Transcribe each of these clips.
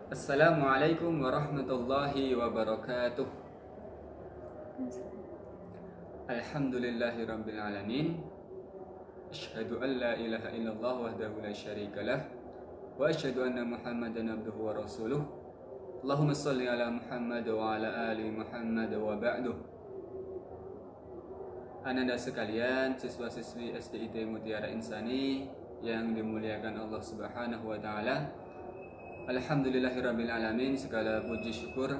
Assalamualaikum warahmatullahi wabarakatuh. Alhamdulillahirabbil alamin. Asyhadu an la ilaha illallah wahdahu la syarikalah wa asyhadu anna Muhammadan abduhu wa rasuluh. Allahumma shalli ala Muhammad wa ala ali Muhammad wa ba'du. Ananda sekalian, siswa-siswi SDIT Mutiara Insani yang dimuliakan Allah Subhanahu wa taala. Alhamdulillahirabbil alamin, segala puji syukur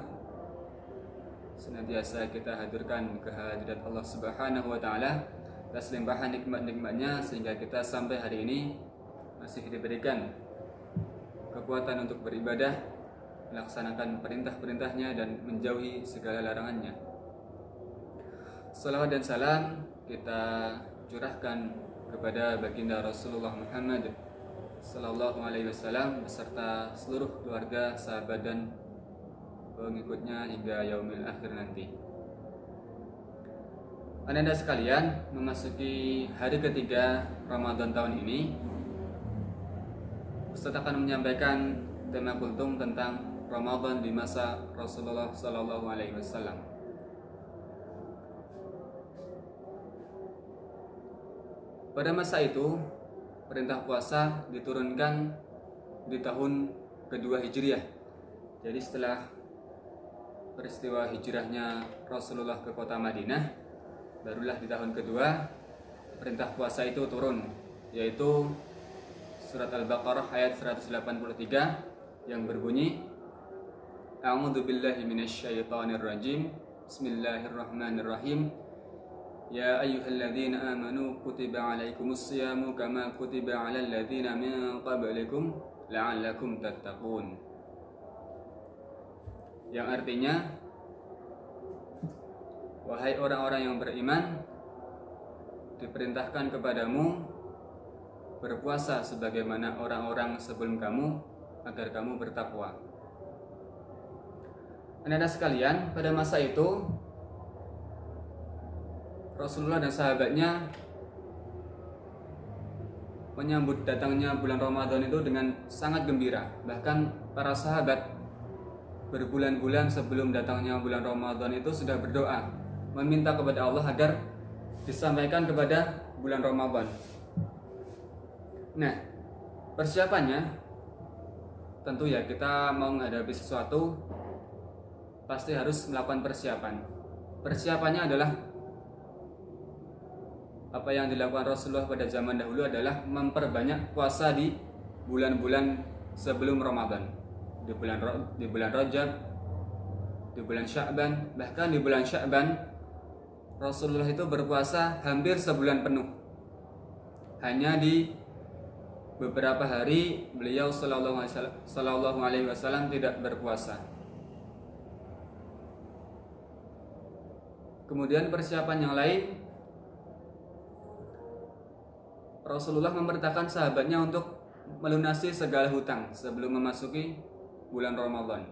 senantiasa kita hadirkan kehadirat Allah Subhanahu wa taala atas limpahan nikmat-nikmatnya sehingga kita sampai hari ini masih diberikan kekuatan untuk beribadah, melaksanakan perintah-perintahnya dan menjauhi segala larangannya. Salawat dan salam kita curahkan kepada baginda Rasulullah Muhammad sallallahu alaihi wasallam beserta seluruh keluarga, sahabat dan pengikutnya hingga yaumil akhir nanti. Anda sekalian, memasuki hari ketiga Ramadan tahun ini, Ustaz akan menyampaikan tema kultum tentang Ramadan di masa Rasulullah sallallahu alaihi wasallam. Pada masa itu, perintah puasa diturunkan di tahun kedua Hijriah. Jadi setelah peristiwa hijrahnya Rasulullah ke kota Madinah, barulah di tahun kedua perintah puasa itu turun, yaitu surat Al-Baqarah ayat 183 yang berbunyi, A'udzu billahi minasyaitonir rajim. Bismillahirrahmanirrahim. Ya ayyuhalladzina amanu kutiba alaikumus syamu kama kutiba alal ladzina min qablikum la'allakum tattaqun. Yang artinya, wahai orang-orang yang beriman, diperintahkan kepadamu berpuasa sebagaimana orang-orang sebelum kamu agar kamu bertakwa. Anda sekalian, pada masa itu Rasulullah dan sahabatnya menyambut datangnya bulan Ramadan itu dengan sangat gembira. Bahkan para sahabat berbulan-bulan sebelum datangnya bulan Ramadan itu sudah berdoa, meminta kepada Allah agar disampaikan kepada bulan Ramadan. Nah, persiapannya tentu ya, kita mau menghadapi sesuatu pasti harus melakukan persiapan. Persiapannya adalah apa yang dilakukan Rasulullah pada zaman dahulu adalah memperbanyak puasa di bulan-bulan sebelum Ramadan. Di bulan Rajab, di bulan Sya'ban, bahkan di bulan Sya'ban Rasulullah itu berpuasa hampir sebulan penuh. Hanya di beberapa hari beliau sallallahu alaihi wasallam tidak berpuasa. Kemudian persiapan yang lain, Rasulullah memerintahkan sahabatnya untuk melunasi segala hutang sebelum memasuki bulan Ramadan,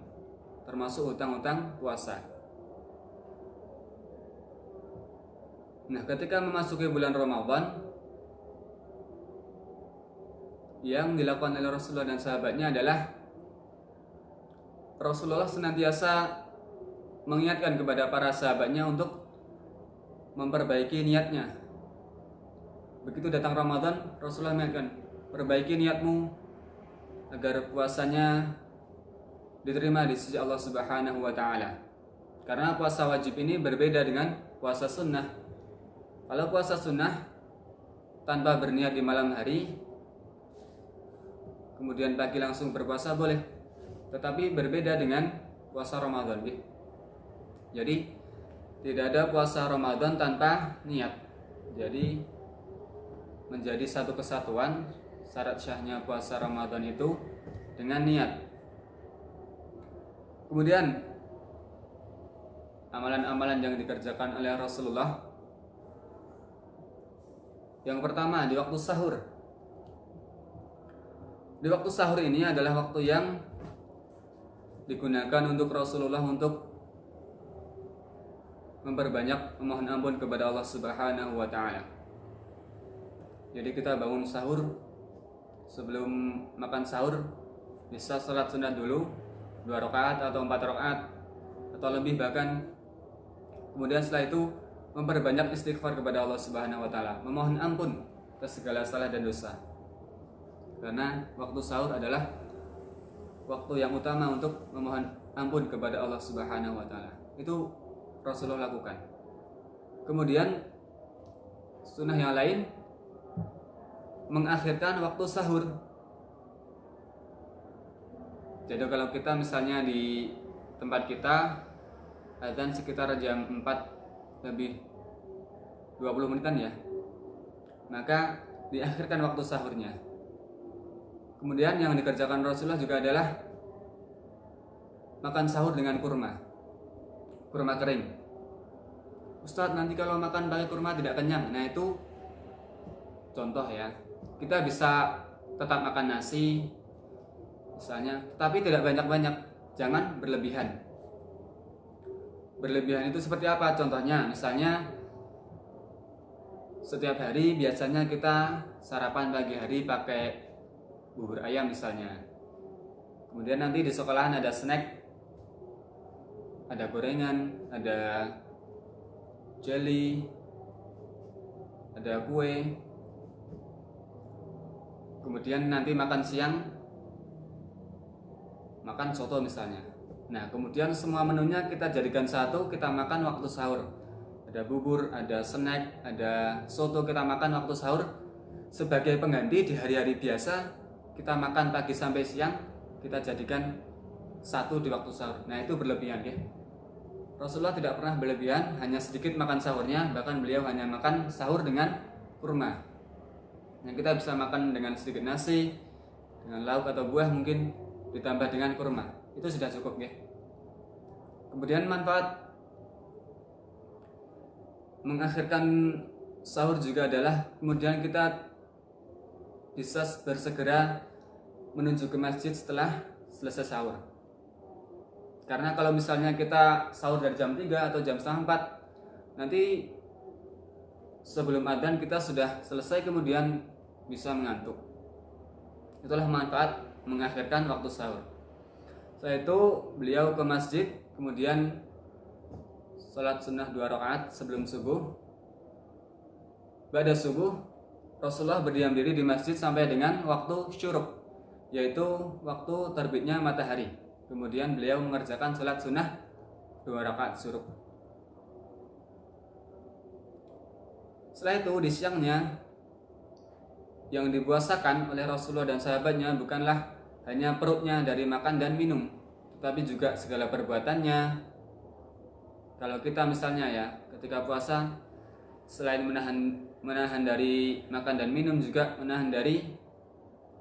termasuk hutang-hutang puasa. Nah, ketika memasuki bulan Ramadan, yang dilakukan oleh Rasulullah dan sahabatnya adalah Rasulullah senantiasa mengingatkan kepada para sahabatnya untuk memperbaiki niatnya. Begitu datang Ramadan, Rasulullah mengingatkan, perbaiki niatmu agar puasanya diterima di sisi Allah Subhanahu wa taala. Karena puasa wajib ini berbeda dengan puasa sunnah. Kalau puasa sunnah tanpa berniat di malam hari, kemudian pagi langsung berpuasa boleh. Tetapi berbeda dengan puasa Ramadan. Jadi tidak ada puasa Ramadan tanpa niat. Jadi menjadi satu kesatuan syarat syahnya puasa Ramadan itu dengan niat. Kemudian amalan-amalan yang dikerjakan oleh Rasulullah, yang pertama di waktu sahur. Di waktu sahur ini adalah waktu yang digunakan untuk Rasulullah untuk memperbanyak memohon ampun kepada Allah Subhanahu wa taala. Jadi kita bangun sahur, sebelum makan sahur bisa salat sunat dulu, 2 rakaat atau 4 rakaat atau lebih bahkan. Kemudian setelah itu memperbanyak istighfar kepada Allah Subhanahu wa taala, memohon ampun atas segala salah dan dosa. Karena waktu sahur adalah waktu yang utama untuk memohon ampun kepada Allah Subhanahu wa taala. Itu Rasulullah lakukan. Kemudian sunnah yang lain mengakhirkan waktu sahur. Jadi kalau kita misalnya di tempat kita azan sekitar jam 4 lebih 20 menitan ya, maka diakhirkan waktu sahurnya. Kemudian yang dikerjakan Rasulullah juga adalah makan sahur dengan kurma kering. Ustadz, nanti kalau makan pakai kurma tidak kenyang. Nah itu contoh ya, kita bisa tetap makan nasi misalnya, tapi tidak banyak-banyak, jangan berlebihan. Berlebihan itu seperti apa? Contohnya misalnya setiap hari biasanya kita sarapan pagi hari pakai bubur ayam misalnya. Kemudian nanti di sekolahan ada snack, ada gorengan, ada jelly, ada kue. Kemudian nanti makan siang makan soto misalnya. Nah, kemudian semua menunya kita jadikan satu, kita makan waktu sahur. Ada bubur, ada snack, ada soto, kita makan waktu sahur. Sebagai pengganti di hari-hari biasa, kita makan pagi sampai siang, kita jadikan satu di waktu sahur. Nah, itu berlebihan ya. Rasulullah tidak pernah berlebihan, hanya sedikit makan sahurnya, bahkan beliau hanya makan sahur dengan kurma. Nah, kita bisa makan dengan sedikit nasi, dengan lauk atau buah mungkin ditambah dengan kurma, itu sudah cukup ya. Kemudian manfaat mengakhirkan sahur juga adalah kemudian kita bisa bersegera menuju ke masjid setelah selesai sahur. Karena kalau misalnya kita sahur dari jam 3 atau jam setengah 4, nanti sebelum adzan kita sudah selesai kemudian bisa mengantuk. Itulah manfaat mengakhirkan waktu sahur. Setelah itu beliau ke masjid, kemudian sholat sunnah 2 rakaat sebelum subuh. Ba'da subuh Rasulullah berdiam diri di masjid sampai dengan waktu syuruk, yaitu waktu terbitnya matahari. Kemudian beliau mengerjakan sholat sunnah 2 rakaat syuruk. Setelah itu di siangnya yang dipuasakan oleh Rasulullah dan sahabatnya bukanlah hanya perutnya dari makan dan minum, tetapi juga segala perbuatannya. Kalau kita misalnya ya, ketika puasa selain menahan dari makan dan minum, juga menahan dari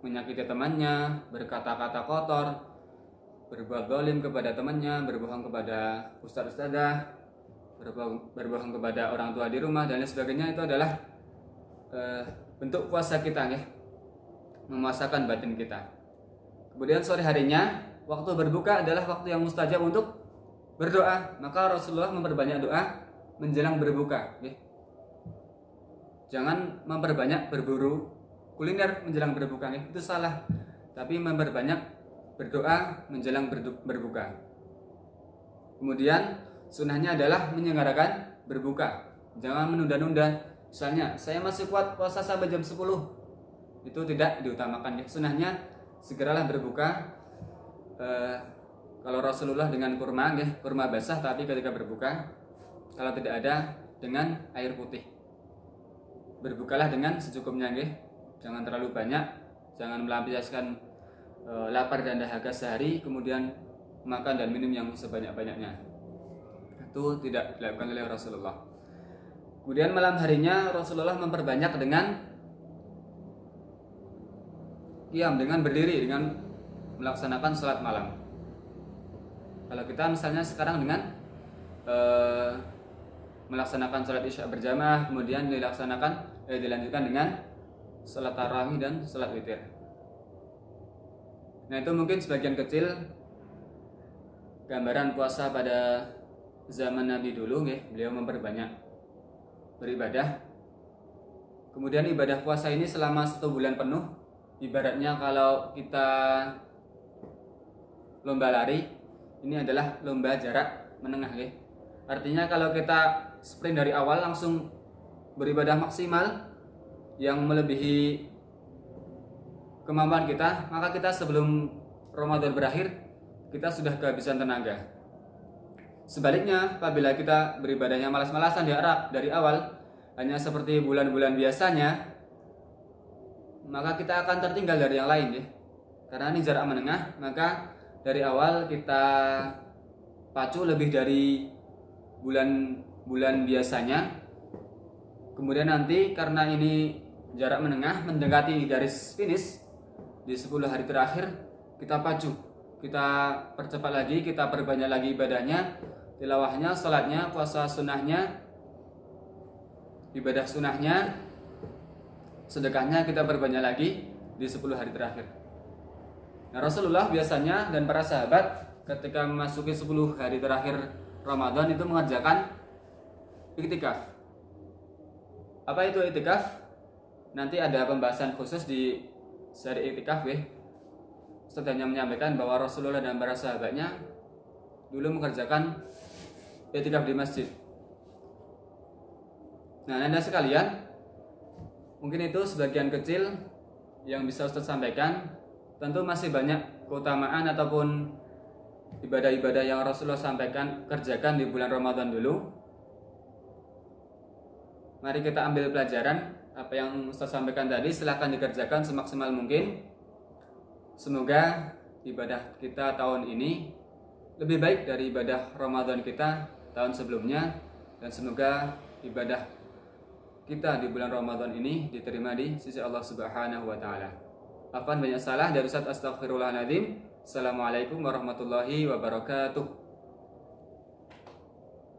menyakiti temannya, berkata-kata kotor, berbuat zalim kepada temannya, berbohong kepada ustaz-ustadzah, berbohong kepada orang tua di rumah dan lain sebagainya. Itu adalah bentuk puasa kita ya, memuasakan batin kita. Kemudian sore harinya waktu berbuka adalah waktu yang mustajab untuk berdoa. Maka Rasulullah memperbanyak doa menjelang berbuka ya. Jangan memperbanyak berburu kuliner menjelang berbuka ya, itu salah. Tapi memperbanyak berdoa menjelang berbuka. Kemudian sunnahnya adalah menyelenggarakan berbuka. Jangan menunda-nunda. Misalnya saya masih kuat puasa sampai jam 10, itu tidak diutamakan ya. Sunnahnya segeralah berbuka. Kalau Rasulullah dengan kurma ya, kurma basah, tapi ketika berbuka kalau tidak ada dengan air putih. Berbukalah dengan secukupnya ya. Jangan terlalu banyak, jangan melampiaskan lapar dan dahaga sehari kemudian makan dan minum yang sebanyak-banyaknya. Itu tidak dilakukan oleh Rasulullah. Kemudian malam harinya Rasulullah memperbanyak dengan qiyam, dengan berdiri, dengan melaksanakan sholat malam. Kalau kita misalnya sekarang dengan melaksanakan sholat isya berjamaah, kemudian dilanjutkan dengan sholat tarawih dan sholat witir. Nah, itu mungkin sebagian kecil gambaran puasa pada zaman Nabi dulu ya. Beliau memperbanyak beribadah. Kemudian ibadah puasa ini selama 1 bulan penuh. Ibaratnya kalau kita lomba lari, ini adalah lomba jarak menengah ya. Artinya kalau kita sprint dari awal langsung beribadah maksimal yang melebihi kemampuan kita, maka kita sebelum Ramadan berakhir kita sudah kehabisan tenaga. Sebaliknya, apabila kita beribadahnya malas-malasan dari awal, hanya seperti bulan-bulan biasanya, maka kita akan tertinggal dari yang lain ya. Karena ini jarak menengah, maka dari awal kita pacu lebih dari bulan-bulan biasanya. Kemudian nanti karena ini jarak menengah mendekati garis finish di 10 hari terakhir, kita pacu, kita percepat lagi, kita perbanyak lagi ibadahnya, tilawahnya, salatnya, puasa sunnahnya, ibadah sunnahnya, sedekahnya kita perbanyak lagi di 10 hari terakhir. Nah, Rasulullah biasanya dan para sahabat ketika memasuki 10 hari terakhir Ramadan itu mengerjakan iktikaf. Apa itu iktikaf? Nanti ada pembahasan khusus di seri iktikaf ya. Ustaz hanya menyampaikan bahwa Rasulullah dan para sahabatnya dulu mengerjakan iktikaf di masjid. Nah, Anda sekalian, mungkin itu sebagian kecil yang bisa Ustaz sampaikan. Tentu masih banyak keutamaan ataupun ibadah-ibadah yang Rasulullah sampaikan kerjakan di bulan Ramadan dulu. Mari kita ambil pelajaran apa yang Ustaz sampaikan tadi, silahkan dikerjakan semaksimal mungkin. Semoga ibadah kita tahun ini lebih baik dari ibadah Ramadan kita tahun sebelumnya, dan semoga ibadah kita di bulan Ramadan ini diterima di sisi Allah Subhanahu wa taala. Afwan banyak salah dari Ustaz, astaghfirullahaladzim. Assalamualaikum warahmatullahi wabarakatuh.